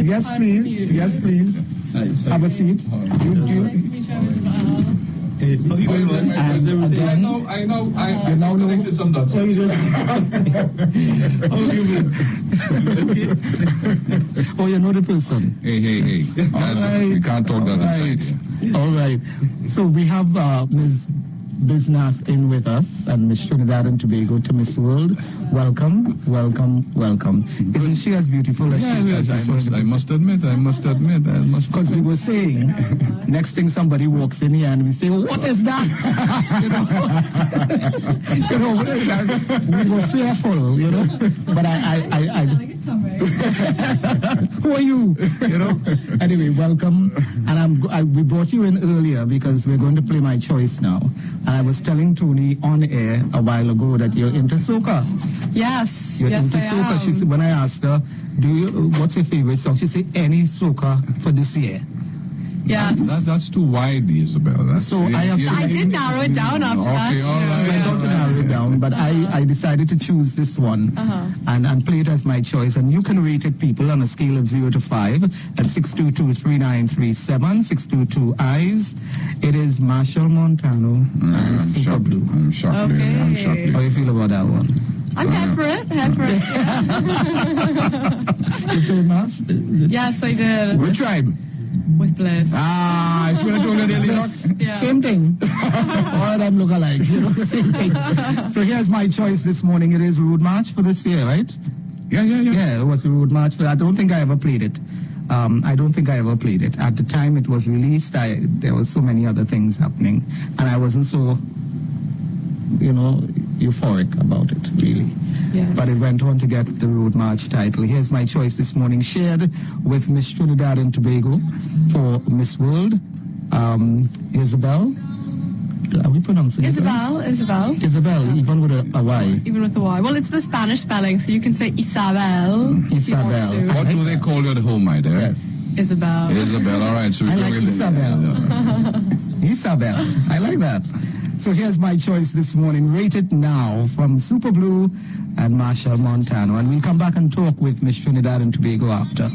Yes, please. Yes, please. Have a seat. Nice to meet you, Ysabel. I know. I disconnected some dots. So you just oh, you know the person. Hey. Right. We can't talk that inside. All right. So we have Ms. Bisnath in with us, and Miss Trinidad and Tobago to Miss World. Welcome. Isn't she as beautiful as she is? I must admit. Because we were saying, next thing somebody walks in here and we say, what is that? What is that? We were fearful, But I who are you? Anyway, welcome. And we brought you in earlier because we're going to play My Choice now. And I was telling Tony on air a while ago that you're into soca. Yes. You're yes, into I soca. am. She said, when I asked her, what's your favorite song? She said, any soca for this year. Yes. That's too wide, Ysabel. So I did narrow it down after that. All right. I got to narrow it down, but I decided to choose this one and play it as my choice. And you can rate it, people, on a scale of 0 to 5 at 622-3937, 622-EYES. It is Marshall Montano and Super Blue. I'm shocked. Okay. I'm shocked. How do you feel about that one? I'm here for it. Yeah. You played Mass? Yes, I did. Which tribe? With Bliss. It's going to do the Dale Enoch. Yeah. Same thing. All of them look alike, same thing. So here's my choice this morning. It is Road March for this year, right? Yeah. Yeah, it was a Road March. I don't think I ever played it. At the time it was released, there was so many other things happening, and I wasn't so, euphoric about it, really. Yes. But it went on to get the Road March title. Here's my choice this morning, shared with Miss Trinidad and Tobago for Miss World. Ysabel. Are we pronouncing it right? Ysabel, even with a Y. Even with a Y. Well, it's the Spanish spelling, so you can say Ysabel. Ysabel. What do they call you at home, my dear? Yes. Ysabel. Ysabel, all right. So I like Ysabel. Ysabel. I like that. So here's my choice this morning. Rate it now from Super Blue and Marshall Montano. And we'll come back and talk with Miss Trinidad and Tobago after.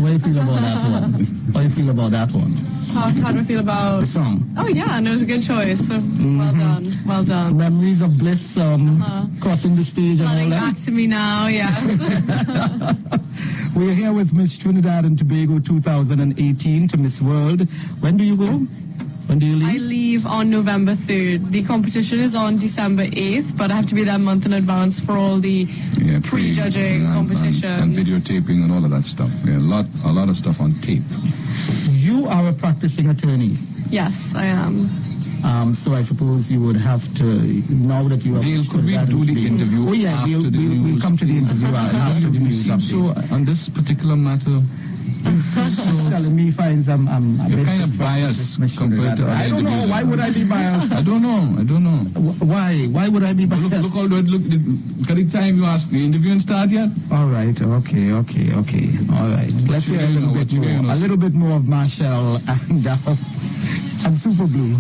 do you feel about that one? How do you feel about that one? How do I feel about The song. Oh yeah, no, it was a good choice. So well done. Memories of bliss, crossing the stage and all Flooding that. back to me now, yes. We're here with Miss Trinidad and Tobago 2018 to Miss World. When do you go? When do you I leave? leave on November 3rd. The competition is on December 8th, but I have to be there a month in advance for all the pre-judging competitions. And videotaping and all of that stuff. Yeah, a lot of stuff on tape. You are a practicing attorney. Yes, I am. So I suppose you would have to, now that you are... Dale, could we do the interview Oh yeah, after the news? we'll come to the interview after the news update. So, on this particular matter, He's telling me finds I'm you're kind of biased compared to other I don't know. interviews. Why would I be biased? I don't know. Why? Why would I be biased? Look, at the time you asked the interview start yet? All right. Okay. All right. Let's hear a little bit more of Marshall and Super Blue.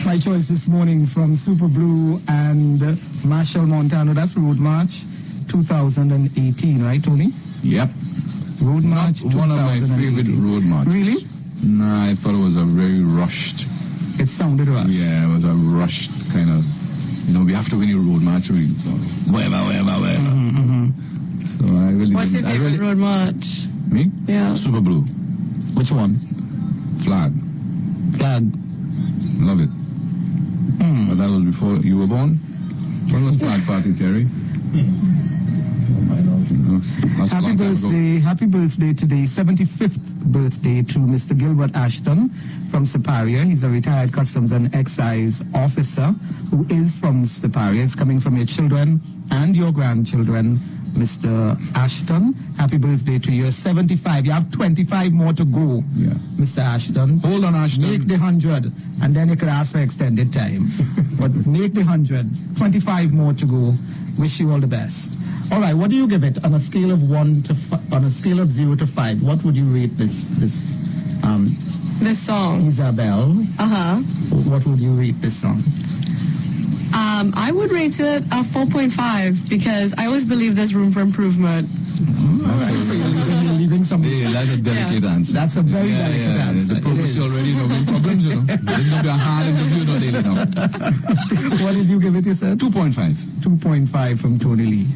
My choice this morning from Super Blue and Marshall Montano. That's Road March 2018, right, Tony? Yep. Road March Not one of my favorite road marches. Really? Nah, I thought it was a very rushed. It sounded rushed. Yeah, it was a rushed kind of. We have to win a road march. Whatever. So I really. What's your favorite road march? Me? Yeah. Super Blue. Which one? Flag. Love it. But that was before you were born. When was Flag Party, Terry? Happy birthday today, 75th birthday to Mr. Gilbert Ashton from Siparia. He's a retired Customs and Excise officer who is from Siparia. It's coming from your children and your grandchildren, Mr. Ashton. Happy birthday to you. 75. You have 25 more to go, Yeah. Mr. Ashton. Hold on, Ashton. Make the 100, and then you could ask for extended time. But make the 100. 25 more to go. Wish you all the best. All right, what do you give it on a scale of 0 to 5? What would you rate this song. Ysabel? What would you rate this song? I would rate it a 4.5 because I always believe there's room for improvement. All right, so you're leaving some. Yeah, that's a delicate answer. That's a very delicate answer. The police already know the problems, It's going to be a hard interview, Dale Enoch. What did you give it, you said? 2.5. 2.5 from Tony Lee.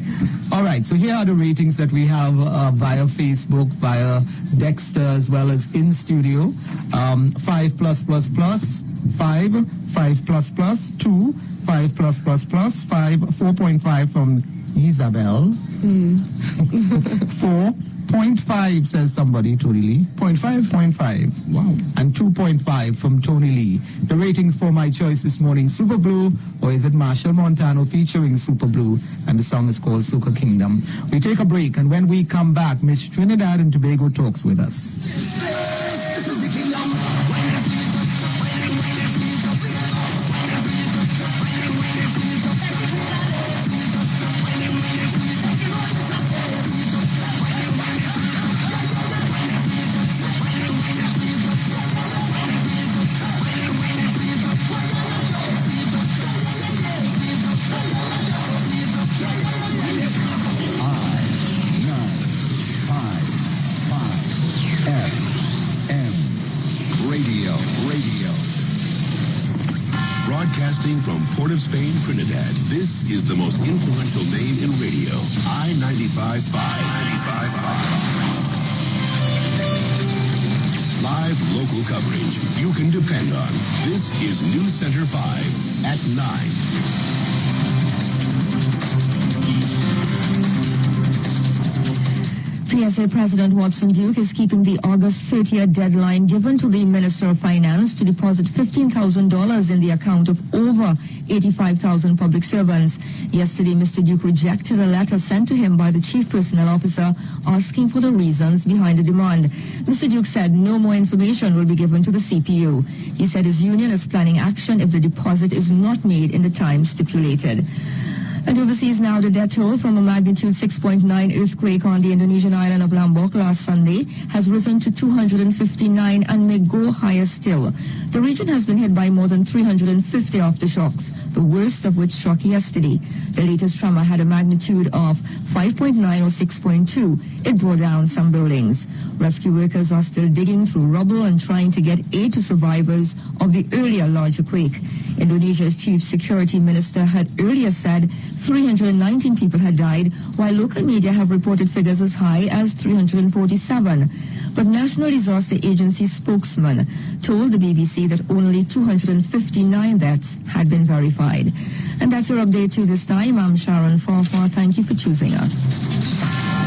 All right, so here are the ratings that we have via Facebook, via Dexter, as well as in studio. 5+++, 5, 5+++, 2, 5+++, 5, 4.5 from Ysabel. 4, 0.5 says somebody, Tony Lee. 0.5? 0.5. Wow. And 2.5 from Tony Lee. The ratings for my choice this morning, Super Blue, or is it Marshall Montano featuring Super Blue? And the song is called Soca Kingdom. We take a break, and when we come back, Miss Trinidad and Tobago talks with us. From Port of Spain, Trinidad, this is the most influential name in radio, I95.5. Live local coverage you can depend on. This is News Center 5 at 9. PSA President Watson Duke is keeping the August 30th deadline given to the Minister of Finance to deposit $15,000 in the account of over 85,000 public servants. Yesterday, Mr. Duke rejected a letter sent to him by the Chief Personnel Officer asking for the reasons behind the demand. Mr. Duke said no more information will be given to the CPU. He said his union is planning action if the deposit is not made in the time stipulated. And overseas now, the death toll from a magnitude 6.9 earthquake on the Indonesian island of Lombok last Sunday has risen to 259 and may go higher still. The region has been hit by more than 350 aftershocks, the worst of which struck yesterday. The latest tremor had a magnitude of 5.9 or 6.2. It brought down some buildings. Rescue workers are still digging through rubble and trying to get aid to survivors of the earlier larger quake. Indonesia's chief security minister had earlier said 319 people had died, while local media have reported figures as high as 347. But National Disaster Agency spokesman told the BBC that only 259 deaths had been verified. And that's your update to this time. I'm Sharon Farfar. Thank you for choosing us.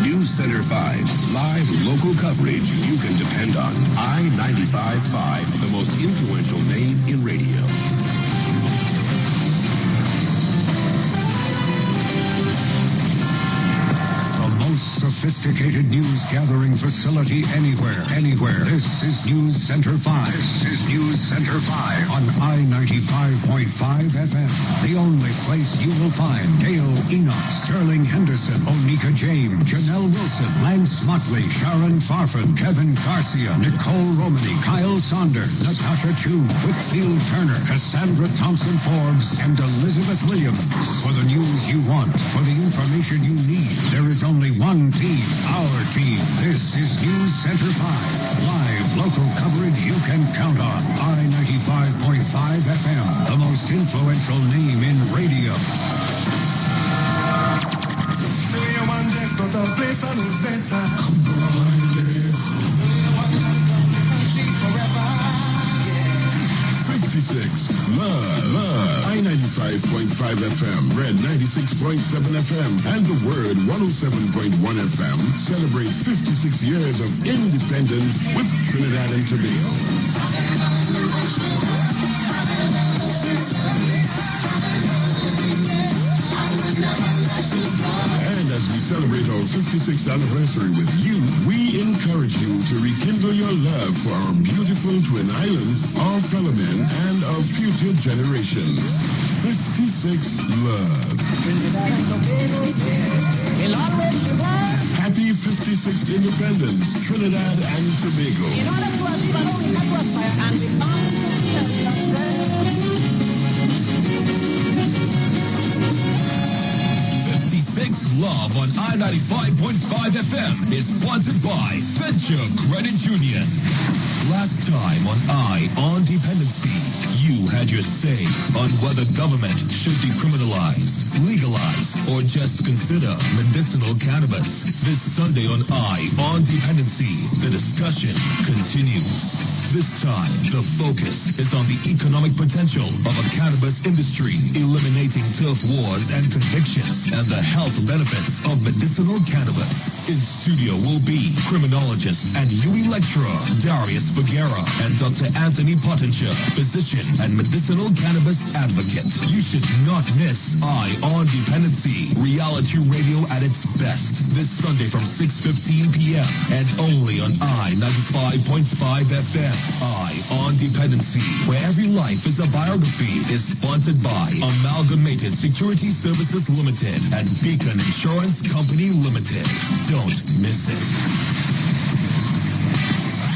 News Center 5, live local coverage you can depend on. I95.5, the most influential name in radio. Sophisticated news gathering facility anywhere. This is News Center 5. This is News Center 5 on I95.5 FM. The only place you will find Dale Enoch, Sterling Henderson, Onika James, Janelle Wilson, Lance Motley, Sharon Farfan, Kevin Garcia, Nicole Romany, Kyle Saunders, Natasha Chu, Whitfield Turner, Cassandra Thompson Forbes, and Elizabeth Williams. For the news you want, for the information you need, there is only one team, our team. This is News Center 5. Live local coverage you can count on. I95.5 FM, the most influential name in radio. Love. I95.5 FM, Red 96.7 FM, and the Word 107.1 FM celebrate 56 years of independence with Trinidad and Tobago. And as we celebrate our 56th anniversary with you, we encourage you to rekindle your love for our beautiful Twin Islands, our fellow men, and our future generations. 56 Love. Happy 56th Independence, Trinidad and Tobago. 56 Love on I95.5 FM is sponsored by Venture Credit Union. Last time on on Dependency, you had your say on whether government should decriminalize, legalize, or just consider medicinal cannabis. This Sunday on on Dependency, the discussion continues. This time, the focus is on the economic potential of a cannabis industry, eliminating turf wars and convictions, and the health benefits of medicinal cannabis. In studio will be criminologist and UE lecturer Darius Figuera and Dr. Anthony Pottinger, physician and medicinal cannabis advocate. You should not miss Eye on Dependency, reality radio at its best, this Sunday from 6:15 p.m. and only on i95.5 FM. Eye on Dependency, where every life is a biography, is sponsored by Amalgamated Security Services Limited and Beacon Insurance Company Limited. Don't miss it.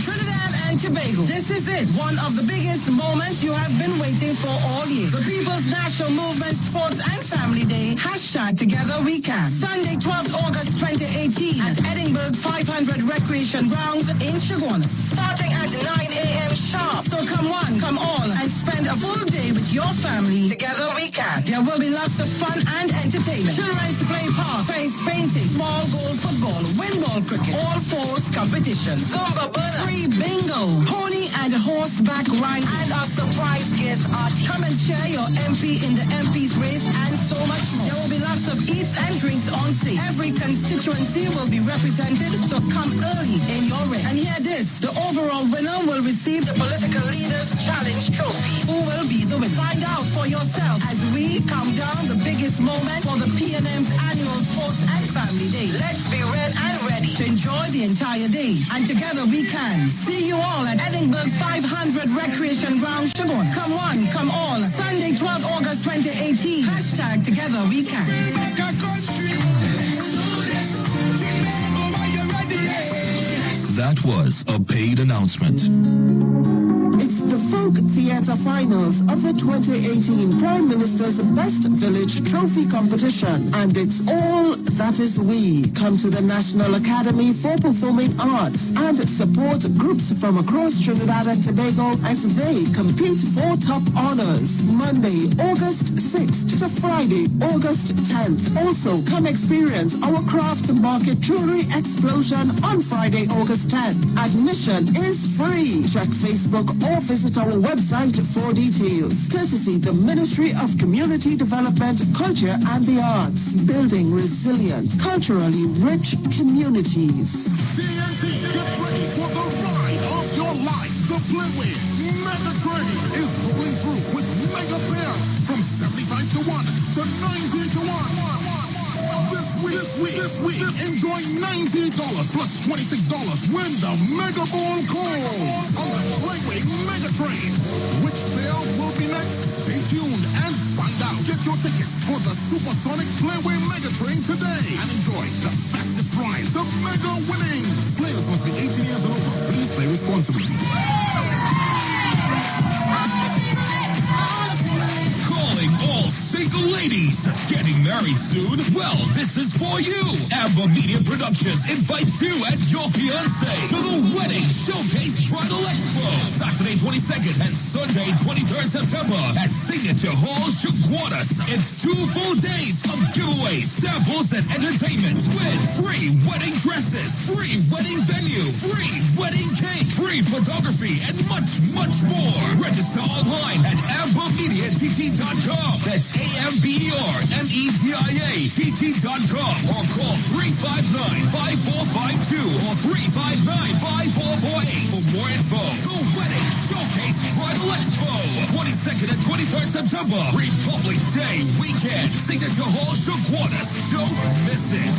Trinidad and Tobago. This is it. One of the biggest moments you have been waiting for all year. The People's National Movement Sports and Family Day. #Together We Can. Sunday, 12th August 2018 at Edinburgh 500 Recreation Grounds in Chaguanas. Starting at 9 a.m. sharp. So come one, come all, and spend a full day with your family. Together we can. There will be lots of fun and entertainment. Children's play park, face painting, small goal football, windball cricket, all fours competition, Zumba burner, free bingo, pony and horseback ride, and a surprise guest artist. Come and share your MP in the MP's race and so much more. There will be lots of eats and drinks on sale. Every constituency will be represented, so come early in your race. And hear this, the overall winner will receive the Political Leaders Challenge Trophy. Who will be the winner? Find out for yourself as we count down the biggest moment for the PNM's annual Sports and Family Day. Let's be red and ready to enjoy the entire day. And together we can. See you all at Edinburgh 500 Recreation Ground, Chaguanas. Come one, come all. Sunday, 12th August 2018. #Together we can. That was a paid announcement. It's the Folk Theatre Finals of the 2018 Prime Minister's Best Village Trophy Competition. And it's all that is we. Come to the National Academy for Performing Arts and support groups from across Trinidad and Tobago as they compete for top honors. Monday, August 6th to Friday, August 10th. Also, come experience our craft market jewelry explosion on Friday, August 10th. Admission is free. Check Facebook or visit our website for details. Courtesy the Ministry of Community Development, Culture and the Arts. Building resilient, culturally rich communities. CNT, get ready for the ride of your life. The Playway Mega Train is rolling through with mega payouts from 75 to 1 to 90 to 1. This week, enjoy $90 plus $26 when the Mega Ball calls on the Playway Mega Train. Which payout will be next? Stay tuned and find out. Get your tickets for the Supersonic Playway Mega Train today and enjoy the fastest ride, the Mega Winnings. Players must be 18 years and over. Please play responsibly. Calling all single ladies getting married soon? Well, this is for you. Amber Media Productions invites you and your fiancé to the Wedding Showcase Bridal Expo, Saturday 22nd and Sunday 23rd September at Signature Hall, Chaguanas. It's 2 full days of giveaways, samples, and entertainment with free wedding dresses, free wedding venue, free wedding cake, free photography, and much, much more. Register online at ambermediatt.com. That's AMBERMEDIATT.com or call 359-5452 or 359-5448 for more info. The Wedding Showcase Bridal Expo, 22nd and 23rd September, Republic Day weekend, Signature Hall, Chaguanas. Don't miss it.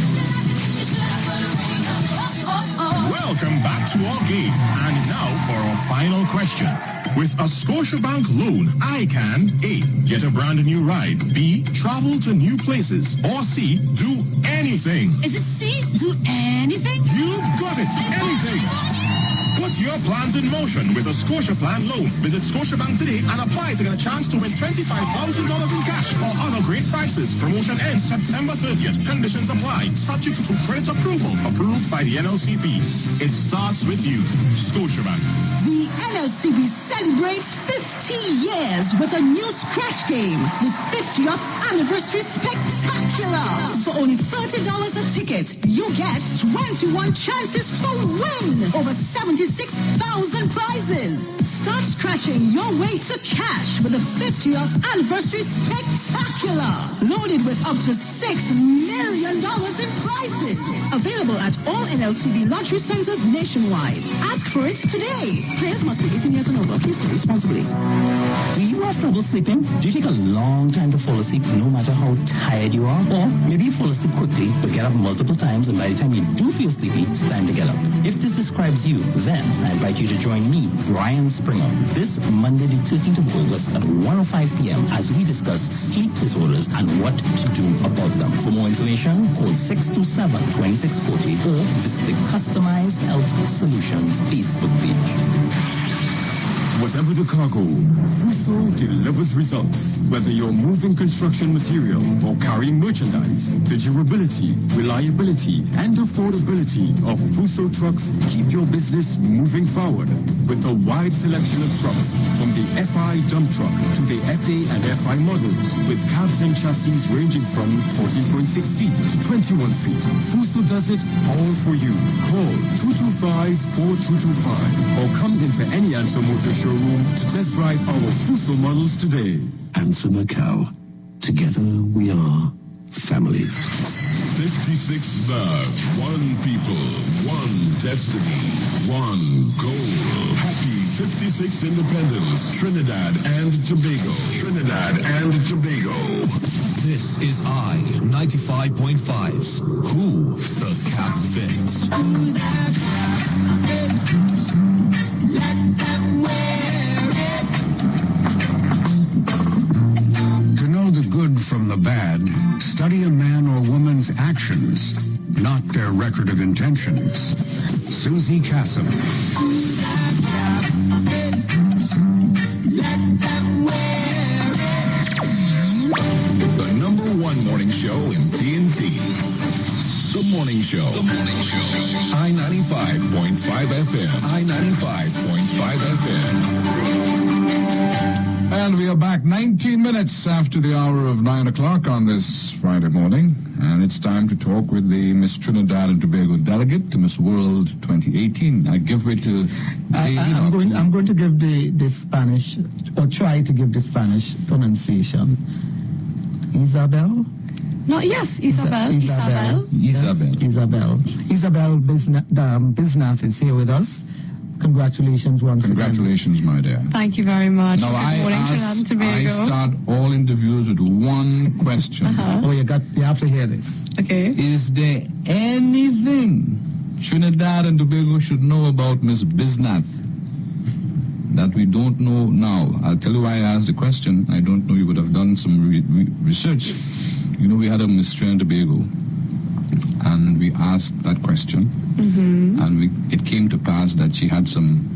Welcome back to our game. And now for our final question. With a Scotiabank loan, I can A. Get a brand new ride, B. Travel to new places, or C. Do anything. Is it C? Do anything? You got it. Anything. Put your plans in motion with a Scotia Plan loan. Visit Scotiabank today and apply to get a chance to win $25,000 in cash or other great prizes. Promotion ends September 30th. Conditions apply. Subject to credit approval. Approved by the NLCP. It starts with you. Scotiabank. The NLCP celebrates 50 years with a new scratch game. This 50th anniversary spectacular. For only $30 a ticket, you get 21 chances to win over 76 6,000 prizes. Start scratching your way to cash with the 50th Anniversary Spectacular. Loaded with up to $6 million in prizes. Available at all NLCB lottery centers nationwide. Ask for it today. Players must be 18 years and over. Please play responsibly. Do you have trouble sleeping? Do you take a long time to fall asleep no matter how tired you are? Or maybe you fall asleep quickly but get up multiple times, and by the time you do feel sleepy, it's time to get up. If this describes you, then I invite you to join me, Brian Springer, this Monday the 13th of August at 1:05 p.m. as we discuss sleep disorders and what to do about them. For more information, call 627-2640 or visit the Customized Health Solutions Facebook page. Whatever the cargo, Fuso delivers results. Whether you're moving construction material or carrying merchandise, the durability, reliability, and affordability of Fuso trucks keep your business moving forward. With a wide selection of trucks, from the FI dump truck to the FA and FI models, with cabs and chassis ranging from 14.6 feet to 21 feet, Fuso does it all for you. Call 225-4225 or come into any Answer Motor showroom to test drive our Fuso models today. Answer Macau. Together we are family. 56 Love, one people, one destiny, one goal. Happy 56th Independence, Trinidad and Tobago. Trinidad and Tobago. This is I95.5's Who the Cap Fits. Who the Cap Fits. Let them wear it. To know the good from the bad, study a man or woman's actions, not their record of intentions. Susie Cassim. The number one morning show in TNT. The Morning Show. The Morning Show. I95.5 FM. I95.5 FM. And we are back 19 minutes after the hour of 9 o'clock on this Friday morning. And it's time to talk with the Miss Trinidad and Tobago delegate to Miss World 2018. I give way to Dale Enoch. I'm going to give the Spanish, or try to give the Spanish pronunciation. Ysabel? Ysabel. Ysabel Bisnath is here with us. Congratulations once again. Congratulations, my dear. Thank you very much. Now, Good morning, Trinidad and Tobago. I start all interviews with one question. Oh, you have to hear this. Okay. Is there anything Trinidad and Tobago should know about Miss Bisnath that we don't know now? I'll tell you why I asked the question. I don't know, you would have done some research. You know, we had a Miss Trinidad and Tobago, and we asked that question, and it came to pass that she had some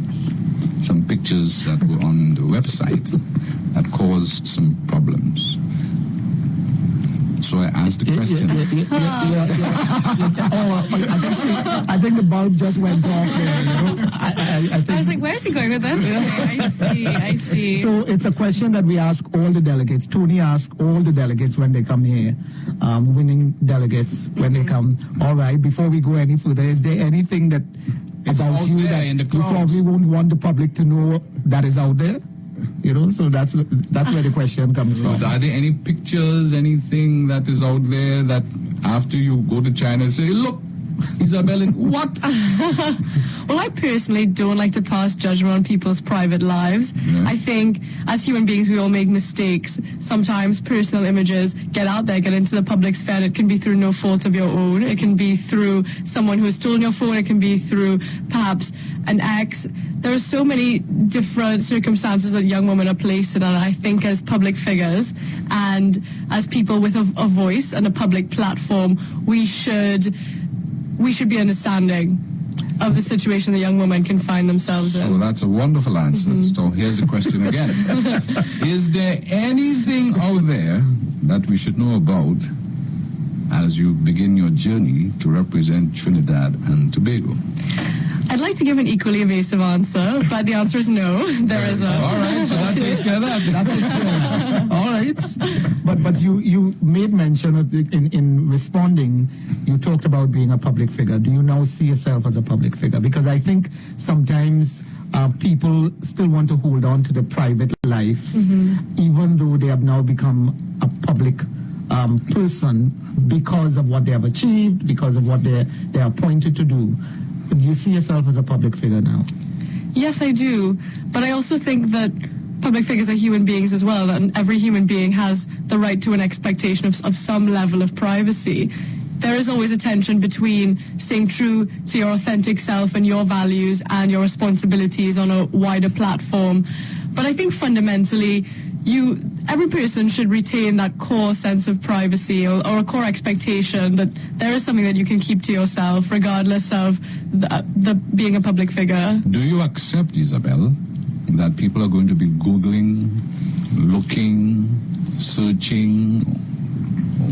pictures that were on the website that caused some problems. So I asked the question. I think the bulb just went off there, you know. I was like, where's he going with this? I see. So it's a question that we ask all the delegates. Tony asks all the delegates when they come here, winning delegates when they come. All right, before we go any further, is there anything that about you that you probably won't want the public to know that is out there? You know, so that's where the question comes from. Are there any pictures, anything that is out there that after you go to China and say, look, Ysabel, what? Well, I personally don't like to pass judgment on people's private lives. Yeah. I think as human beings, we all make mistakes. Sometimes personal images get out there, get into the public sphere. It can be through no fault of your own. It can be through someone who has stolen your phone. It can be through perhaps an ex. There are so many different circumstances that young women are placed in, and I think as public figures and as people with a voice and a public platform, we should be understanding of the situation the young women can find themselves in. So that's a wonderful answer. So here's the question again. Is there anything out there that we should know about as you begin your journey to represent Trinidad and Tobago? I'd like to give an equally evasive answer, but the answer is no. There isn't. All right, so that takes care of that. All right. But you made mention of in responding, you talked about being a public figure. Do you now see yourself as a public figure? Because I think sometimes people still want to hold on to the private life, even though they have now become a public person because of what they have achieved, because of what they are appointed to do. Do you see yourself as a public figure now? Yes, I do. But I also think that public figures are human beings as well, and every human being has the right to an expectation of some level of privacy. There is always a tension between staying true to your authentic self and your values and your responsibilities on a wider platform. But I think fundamentally, every person should retain that core sense of privacy or a core expectation that there is something that you can keep to yourself regardless of the being a public figure. Do you accept, Ysabel, that people are going to be Googling, looking, searching,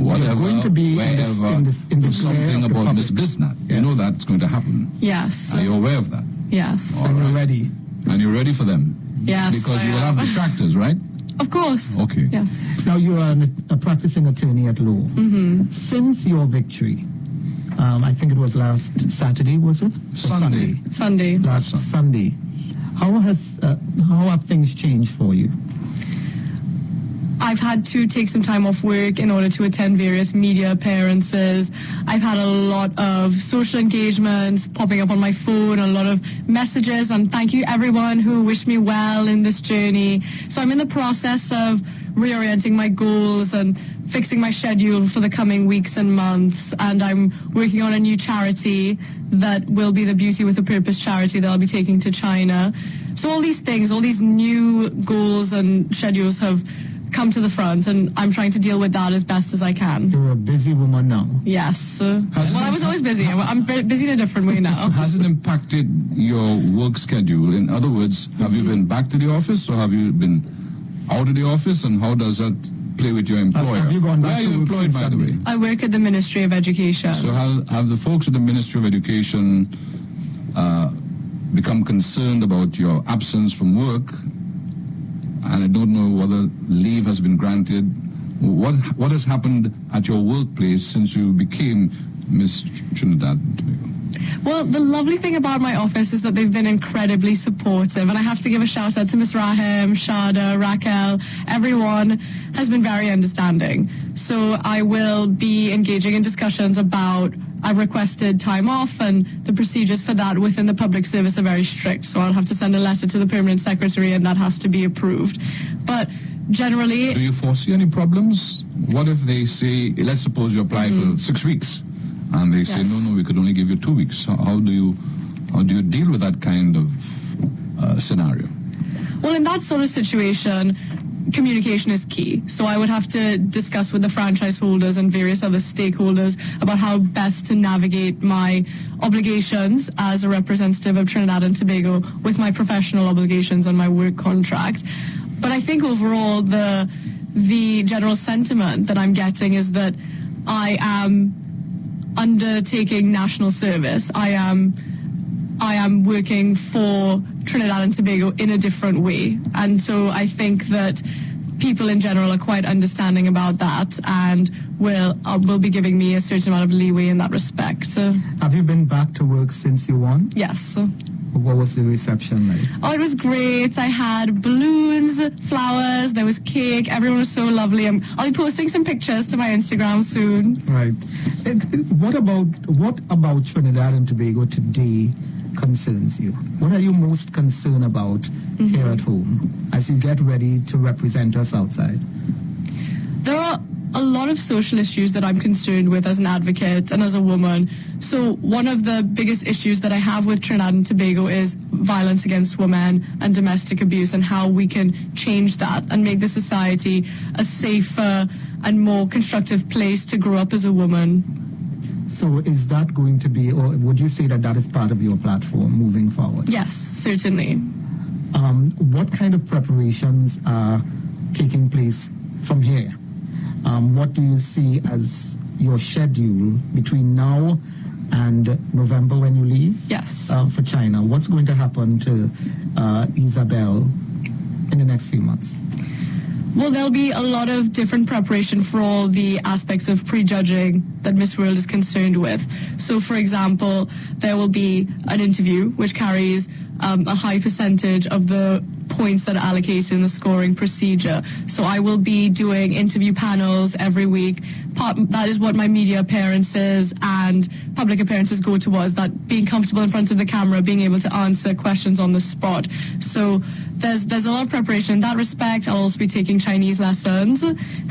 whatever, going to be wherever, in the something about Miss Bisnath? Yes. You know that's going to happen. Yes. Are you aware of that? Yes. All And right. you're ready. And you're ready for them? Yes, Because I you will am. have detractors, right? Of course. Okay. Yes. Now you are a practicing attorney at law. Since your victory, I think it was last Saturday, was it? Sunday. Last Sunday. How have things changed for you? I've had to take some time off work in order to attend various media appearances. I've had a lot of social engagements popping up on my phone, a lot of messages, and thank you everyone who wished me well in this journey. So I'm in the process of reorienting my goals and fixing my schedule for the coming weeks and months, and I'm working on a new charity that will be the Beauty with a Purpose charity that I'll be taking to China. So all these things, all these new goals and schedules have come to the front, and I'm trying to deal with that as best as I can. You're a busy woman now. Yes. I was always busy. I'm busy in a different way now. Has it impacted your work schedule? In other words, have you been back to the office or have you been out of the office, and how does that play with your employer? Have you gone back Where are to you work employed, since by the way? I work at the Ministry of Education. So have the folks at the Ministry of Education become concerned about your absence from work? And I don't know whether leave has been granted. What has happened at your workplace since you became Miss Trinidad and Tobago? Well, the lovely thing about my office is that they've been incredibly supportive, and I have to give a shout out to Miss Rahim, Shada, Raquel. Everyone has been very understanding. So I will be engaging in discussions about, I've requested time off, and the procedures for that within the public service are very strict. So I'll have to send a letter to the permanent secretary, and that has to be approved. But generally... Do you foresee any problems? What if they say, let's suppose you apply for 6 weeks, and they say, no, we could only give you 2 weeks. How do you deal with that kind of scenario? Well, in that sort of situation, communication is key. So I would have to discuss with the franchise holders and various other stakeholders about how best to navigate my obligations as a representative of Trinidad and Tobago with my professional obligations and my work contract. But I think overall the general sentiment that I'm getting is that I am undertaking national service. I am working for Trinidad and Tobago in a different way. And so I think that people in general are quite understanding about that and will be giving me a certain amount of leeway in that respect. Have you been back to work since you won? Yes. What was the reception like? Oh, it was great. I had balloons, flowers, there was cake. Everyone was so lovely. I'll be posting some pictures to my Instagram soon. Right. What about Trinidad and Tobago today concerns you? What are you most concerned about here at home as you get ready to represent us outside? There are a lot of social issues that I'm concerned with as an advocate and as a woman. So one of the biggest issues that I have with Trinidad and Tobago is violence against women and domestic abuse, and how we can change that and make the society a safer and more constructive place to grow up as a woman. So is that going to be, or would you say that is part of your platform moving forward? Yes, certainly. What kind of preparations are taking place from here? What do you see as your schedule between now and November when you leave? Yes. For China. What's going to happen to Ysabel in the next few months? Well, there'll be a lot of different preparation for all the aspects of prejudging that Miss World is concerned with. So, for example, there will be an interview which carries a high percentage of the points that are allocated in the scoring procedure. So I will be doing interview panels every week. That is what my media appearances and public appearances go towards, that being comfortable in front of the camera, being able to answer questions on the spot. So there's a lot of preparation in that respect. I'll also be taking Chinese lessons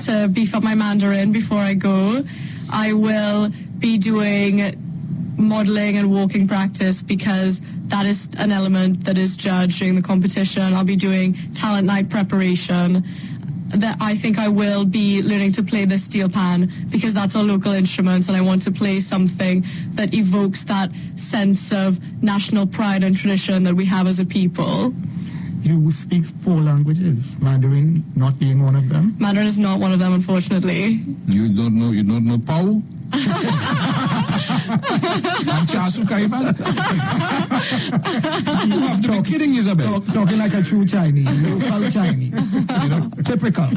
to beef up my Mandarin before I go. I will be doing modeling and walking practice because that is an element that is judged during the competition. I'll be doing talent night preparation. That I think I will be learning to play the steel pan because that's our local instrument, and I want to play something that evokes that sense of national pride and tradition that we have as a people. You speak 4 languages, Mandarin not being one of them? Mandarin is not one of them, unfortunately. You don't know Pau? You have to be kidding, Ysabel. Talking like a true Chinese, local Chinese. Typical.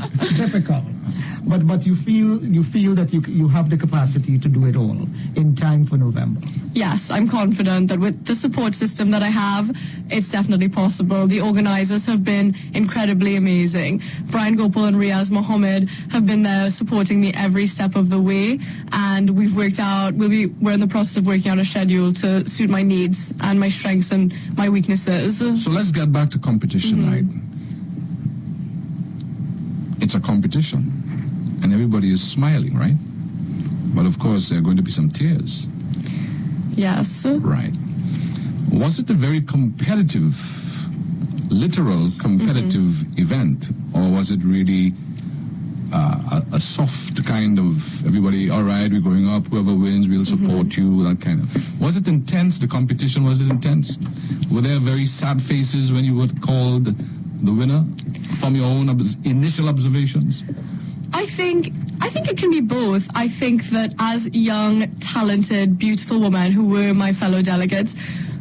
But you feel that you have the capacity to do it all in time for November. Yes, I'm confident that with the support system that I have, it's definitely possible. The organizers have been incredibly amazing. Brian Gopal and Riaz Mohammed have been there supporting me every step of the way, and we're in the process of working out a schedule to suit my needs and my strengths and my weaknesses. So let's get back to competition, right? It's a competition, and everybody is smiling, right? But of course, there are going to be some tears. Yes. Right. Was it a very competitive, literal competitive event, or was it really a soft kind of everybody, all right, we're going up, whoever wins, we'll support you, that kind of? Was it intense, the competition? Was it intense? Were there very sad faces when you were called the winner from your own initial observations? I think it can be both. I think that as young, talented, beautiful women who were my fellow delegates,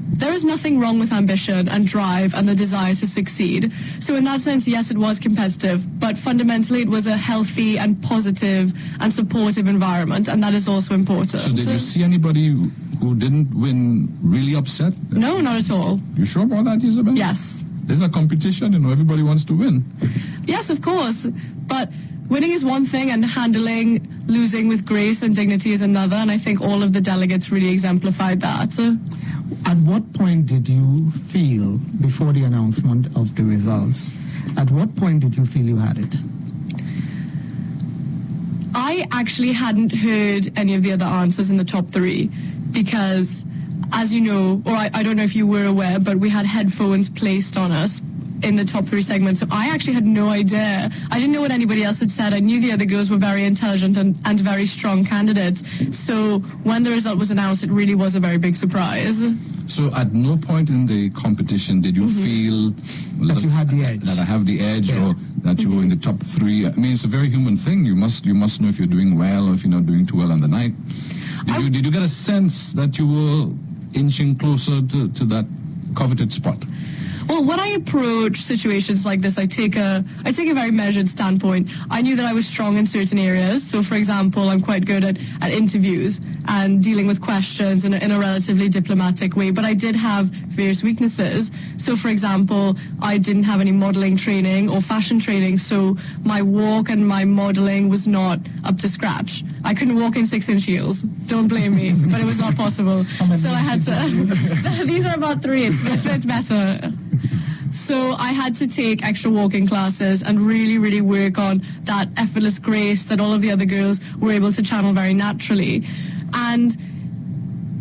there is nothing wrong with ambition and drive and the desire to succeed. So in that sense, yes, it was competitive, but fundamentally it was a healthy and positive and supportive environment, and that is also important. So did you see anybody who didn't win really upset? No, not at all. You sure about that, Ysabel? Yes. There's a competition, everybody wants to win. Yes, of course, but winning is one thing and handling losing with grace and dignity is another, and I think all of the delegates really exemplified that. At what point did you feel, before the announcement of the results, at what point did you feel you had it? I actually hadn't heard any of the other answers in the top 3 because, as you know, or I don't know if you were aware, but we had headphones placed on us in the top 3 segments, so I actually had no idea. I didn't know what anybody else had said. I knew the other girls were very intelligent and very strong candidates. So when the result was announced, it really was a very big surprise. So at no point in the competition did you feel that you had the edge? That I have the edge, or that you were in the top 3? I mean, it's a very human thing. You must know if you're doing well or if you're not doing too well on the night. Did you get a sense that you were inching closer to that coveted spot? Well, when I approach situations like this, I take a very measured standpoint. I knew that I was strong in certain areas. So, for example, I'm quite good at interviews and dealing with questions in a relatively diplomatic way. But I did have various weaknesses. So, for example, I didn't have any modeling training or fashion training. So my walk and my modeling was not up to scratch. I couldn't walk in 6-inch heels. Don't blame me, but it was not possible. So I had to. These are about 3. It's better. So I had to take extra walking classes and really, really work on that effortless grace that all of the other girls were able to channel very naturally. And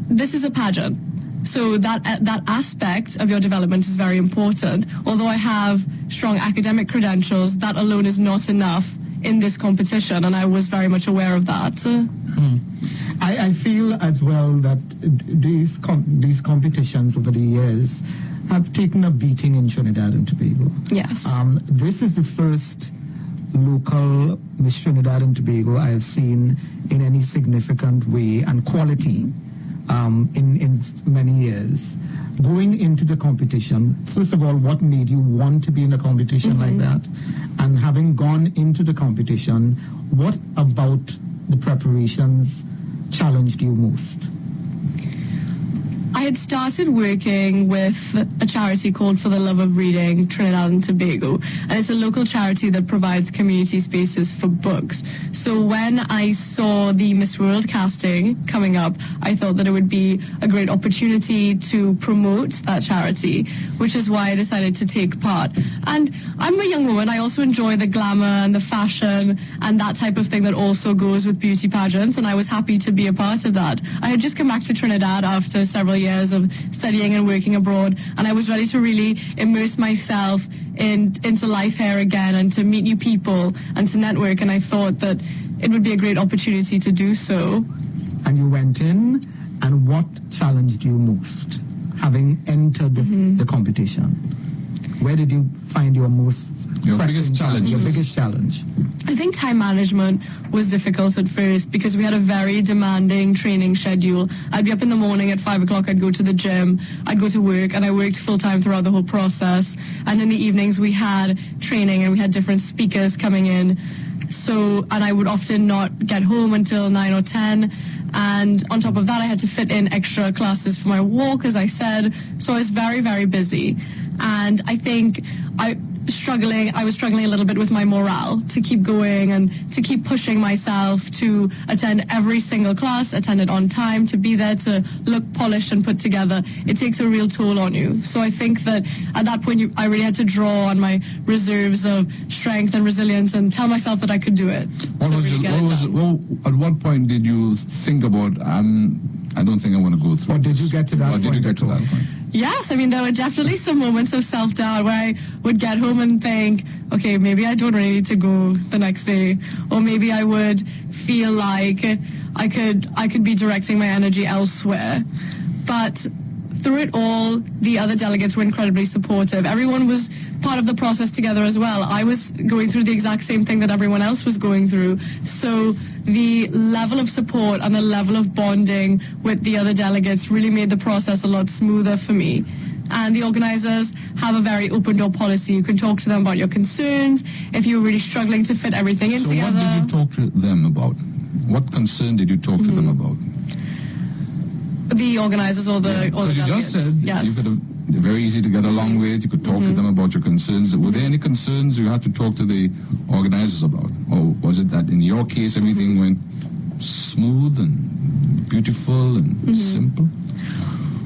this is a pageant. So that aspect of your development is very important. Although I have strong academic credentials, that alone is not enough in this competition, and I was very much aware of that. I feel as well that these competitions over the years have taken a beating in Trinidad and Tobago. Yes. This is the first local Miss Trinidad and Tobago I have seen in any significant way and quality in many years. Going into the competition, first of all, what made you want to be in a competition like that? And having gone into the competition, what about the preparations challenged you most? I had started working with a charity called For the Love of Reading, Trinidad and Tobago, and it's a local charity that provides community spaces for books. So when I saw the Miss World casting coming up, I thought that it would be a great opportunity to promote that charity, which is why I decided to take part. And I'm a young woman. I also enjoy the glamour and the fashion and that type of thing that also goes with beauty pageants, and I was happy to be a part of that. I had just come back to Trinidad after several years of studying and working abroad, and I was ready to really immerse myself into life here again and to meet new people and to network, and I thought that it would be a great opportunity to do so. And you went in, and what challenged you most, having entered the competition? Where did you find your biggest challenge? Your biggest challenge? I think time management was difficult at first because we had a very demanding training schedule. I'd be up in the morning at 5 o'clock, I'd go to the gym, I'd go to work, and I worked full-time throughout the whole process. And in the evenings we had training and we had different speakers coming in. And I would often not get home until 9 or 10. And on top of that, I had to fit in extra classes for my walk, as I said. So I was very, very busy. And I think I was struggling a little bit with my morale to keep going and to keep pushing myself to attend every single class, attend it on time, to be there, to look polished and put together. It takes a real toll on you. So I think that at that point, I really had to draw on my reserves of strength and resilience and tell myself that I could do it. At what point did you think about, I don't think I want to go through Or did you get to that point? Or did you get to that point? Yes, I mean, there were definitely some moments of self-doubt where I would get home and think, okay, maybe I don't really need to go the next day. Or maybe I would feel like I could be directing my energy elsewhere. But through it all, the other delegates were incredibly supportive. Everyone was part of the process together as well. I was going through the exact same thing that everyone else was going through. So the level of support and the level of bonding with the other delegates really made the process a lot smoother for me. And the organizers have a very open door policy. You can talk to them about your concerns if you're really struggling to fit everything in together. So what did you talk to them about? What concern did you talk to them about? The organizers or the Because you just said yes. you could have, very easy to get along with. You could talk to them about your concerns. Were there any concerns you had to talk to the organizers about? Or was it that in your case everything went smooth and beautiful and simple?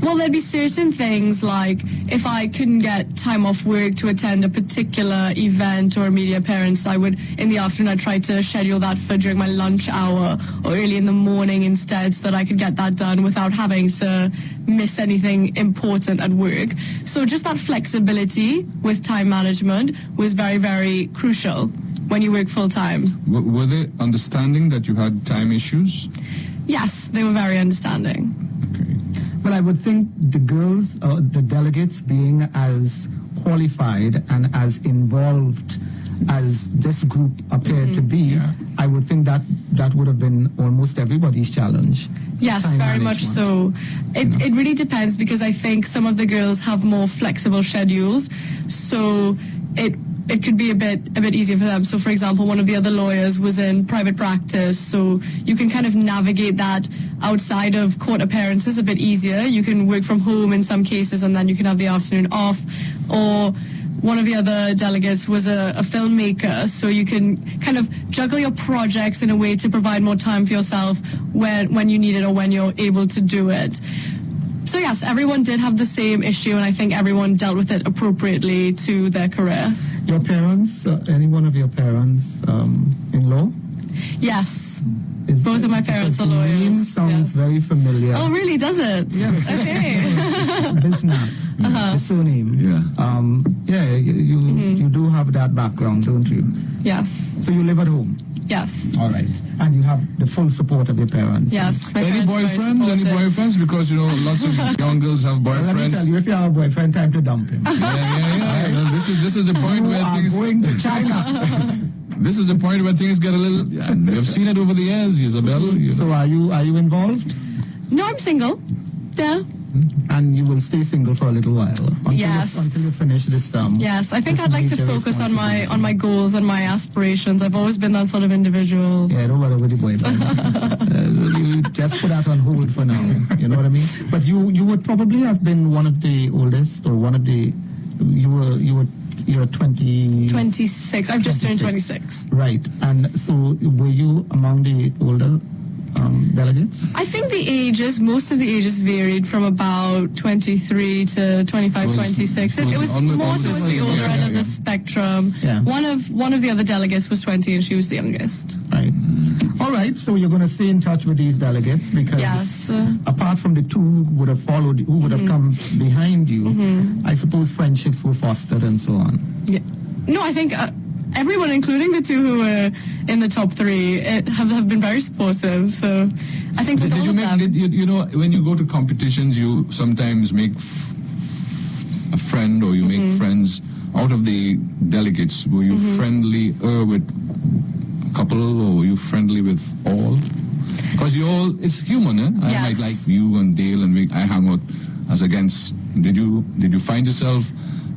Well, there'd be certain things like if I couldn't get time off work to attend a particular event or a media appearance, I would, in the afternoon, I'd try to schedule that for during my lunch hour or early in the morning instead so that I could get that done without having to miss anything important at work. So just that flexibility with time management was very, very crucial when you work full-time. Were they understanding that you had time issues? Yes, they were very understanding. Well, I would think the girls, the delegates being as qualified and as involved as this group appeared to be, I would think that would have been almost everybody's challenge. Yes, very much so. It really depends because I think some of the girls have more flexible schedules, so it could be a bit easier for them. So, for example, one of the other lawyers was in private practice, so you can kind of navigate that outside of court appearances a bit easier. You can work from home in some cases, and then you can have the afternoon off. Or one of the other delegates was a filmmaker, so you can kind of juggle your projects in a way to provide more time for yourself when you need it or when you're able to do it. So yes, everyone did have the same issue, and I think everyone dealt with it appropriately to their career. Your parents, any one of your parents in law? Yes. Both of my parents are lawyers. The name sounds very familiar. Oh, really? Does it? Yes. Okay. Bisnath, the surname. You do have that background, don't you? Yes. So you live at home? Yes. All right. And you have the full support of your parents? Yes. Any boyfriends? Any boyfriends? Because, lots of young girls have boyfriends. Well, let me tell you, if you have a boyfriend, time to dump him. Yeah. This is the point where things... going to China. This is the point where things get a little... We've seen it over the years, Ysabel. So are you involved? No, I'm single. Yeah. And you will stay single for a little while until you finish this term. Yes, I think I'd like to focus on my goals and my aspirations. I've always been that sort of individual. Yeah, don't bother with the boyfriend. You just put that on hold for now. You know what I mean? But you would probably have been one of the oldest, or one of the. You're 20. 26. I've just turned 26. Right, and so were you among the older delegates? I think most of the ages varied from about 23 to 25, 26. It was more towards the older end of the spectrum. Yeah. One of the other delegates was 20 and she was the youngest. Right. All right, so you're going to stay in touch with these delegates because apart from the two who would have followed, who would have come behind you, I suppose friendships were fostered and so on. Yeah. No, I think everyone, including the two who were in the top three, have been very supportive. So I think with all of them. You know, when you go to competitions, you sometimes make a friend, or you make friends out of the delegates. Were you friendly with a couple, or were you friendly with all? Because it's human, eh? I might like you and Dale, and I hang out as against. Did you find yourself?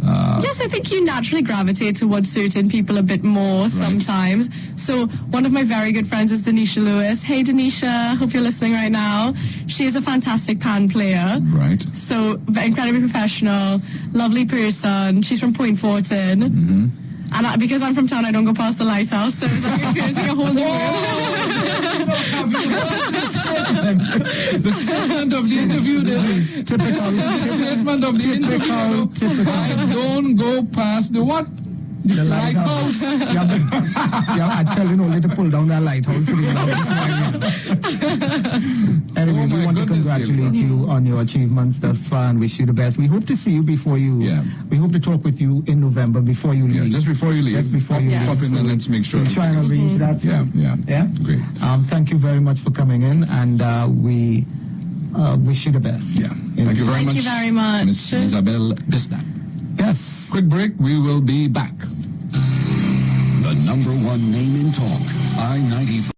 Yes, I think you naturally gravitate towards certain people a bit more sometimes. So one of my very good friends is Denisha Lewis. Hey, Denisha, hope you're listening right now. She is a fantastic pan player. Right. So incredibly professional, lovely person. She's from Point Fortin. And because I'm from town, I don't go past the lighthouse, so it's like experiencing a whole new world. The statement of the interview there is typical. The statement of the interview. I don't go past the what? The lighthouse. I'm telling only to pull down that lighthouse for the Anyway, we want to congratulate you on your achievements thus far and wish you the best. We hope to see you before you. We hope to talk with you in November before you leave. Just before you leave. Just before you leave. Pop in and let's make sure. We'll try and arrange that. Yeah. Great. Thank you very much for coming in, and we wish you the best. Yeah. Thank you very much. Thank you very much. Ms. Ysabel Bisnath. Yes. Quick break. We will be back. The #1 name in talk, I-95.